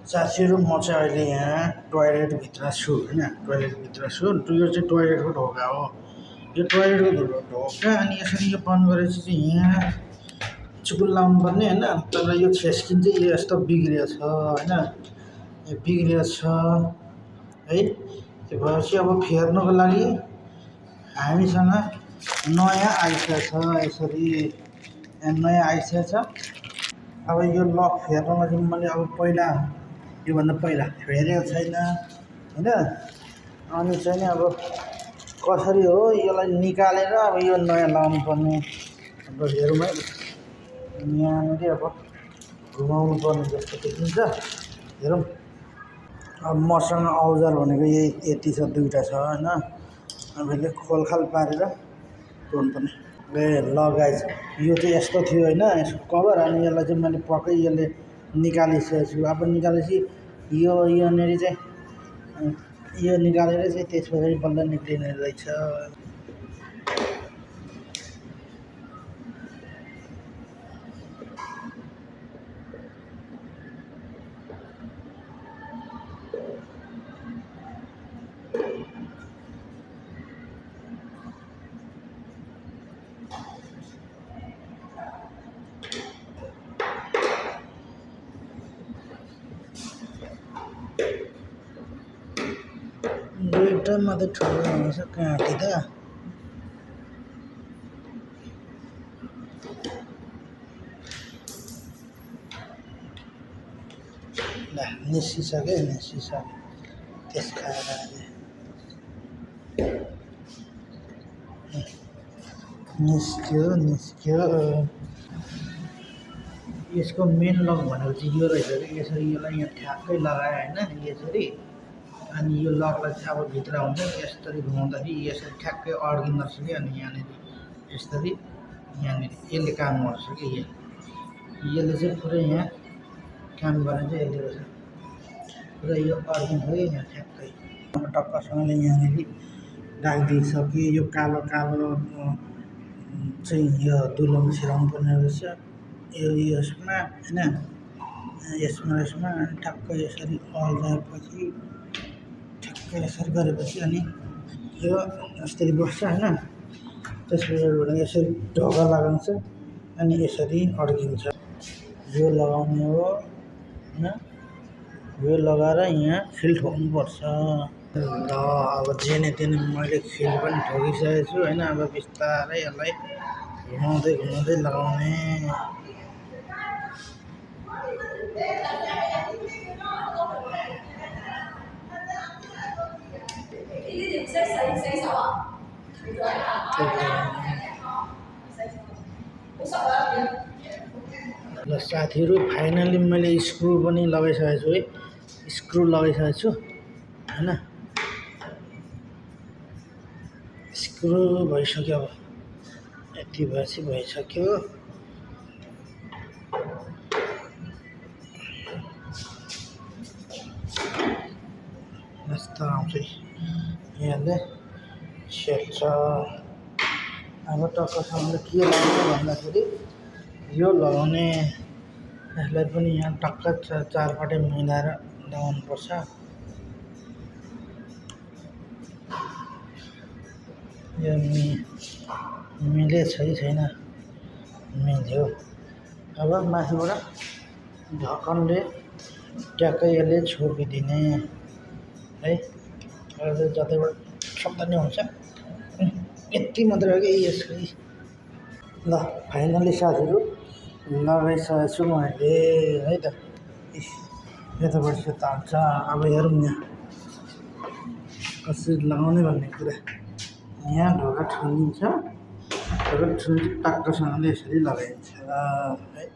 साथीहरू म चाहिँ अहिले यहाँ टोयलेटभित्र छु होइन टोयलेटभित्र छु यो चाहिँ टोयलेटको ढोका हो यो टोयलेटको ढोका अनि यसरी यो बन्द गरेपछि चाहिँ यहाँ चुकुल लाउनु पर्ने होइन तर यो छेस्किन चाहिँ यो यस्तो बिग्रिएको छ होइन यो बिग्रिएको छ है त्यो भएपछि अब फेर्नुको लागि हामीसँग नयाँ आइसकेको छ यसरी नयाँ आइसकेको छ अब यो लक फेर्नमा चाहिँ मैले अब पहिला योभन्दा पहिला फेरेको छैन होइन अनि चाहिँ नि अब कसरी हो यसलाई निकालेर अब यो नयाँ लाउनु पर्ने अब हेरौँ है यहाँनिर अब घुमाउनु पर्ने जस्तो देखिन्छ हेरौँ अब मसँग औजार भनेको यति छ दुईवटा छ होइन अब यसले खोलखाल पारेर जोड्नुपर्ने ल गाइस यो चाहिँ यस्तो थियो होइन यसको कभर अनि यसलाई चाहिँ मैले पक्कै यसले निकालिसकेको छु अब निकालेपछि यहाँनिर चाहिँ यो निकालेर चाहिँ त्यसपछि बल्ल निक्लिने रहेछ दुईवटा मात्रै ठुलो हुन्छ काँटी त ल निस्किसक्यो त्यस खाएर निस्क्यो यसको मेन लक भनेको चाहिँ यो रहेछ कि यसरी यसलाई यहाँ ठ्याक्कै लगायो होइन यसरी अनि यो लकलाई चाहिँ अब भित्र हुन्छ यसरी घुमाउँदाखेरि यसरी ठ्याक्कै अड्किँदो रहेछ कि अनि यहाँनिर यसरी यहाँनिर यसले काम गर्छ कि यसले चाहिँ पुरै यहाँ काम गर्ने चाहिँ यसले रहेछ पुरै यो अड्किन्छ कि यहाँ ठ्याक्कै टक्कसँगले यहाँनिर राखिदिइसक्यो यो कालो चाहिँ यो दुलोमा छिराउनु पर्ने रहेछ यो यसमा होइन यसमा ठ्याक्कै यसरी अल्झाएपछि ठ्याक्कै यसरी गरेपछि अनि यो यसरी बस्छ होइन त्यसपछि यसरी ढोका लगाउँछ अनि यसरी अड्किन्छ यो लगाउने हो होइन यो लगाएर यहाँ फिल ठोक्नुपर्छ ल अब जेने तेने मैले फिल पनि ठोकिसकेको छु होइन अब बिस्तारै यसलाई घुमाउँदै लगाउने ल साथीहरू फाइनली मैले स्क्रु पनि लगाइसकेको छु है स्क्रु लगाइसकेको छु होइन स्क्रु भइसक्यो अब यति भएपछि भइसक्यो यस्तो आउँछ यहाँले सेट्छ अब टक्कसँगले के लगाउने भन्दाखेरि यो लगाउने यसलाई पनि यहाँ टक्क चारपट्टि मिलाएर लगाउनुपर्छ यो मिलेछ कि छैन मिल्यो अब माथिबाट ढक्कनले ट्याक्कै यसले छोपिदिने है जतैबाट शब्द नै हुन्छ यति मात्रै हो कि यसकै ल फाइनली साथीहरू लगाइसकेको छु मैले है त यताबाट चाहिँ तान्छ अब हेरौँ यहाँ कसरी लगाउने भन्ने कुरा यहाँ ढोका ठुलिन्छ टक्कसँगले यसरी लगाइन्छ है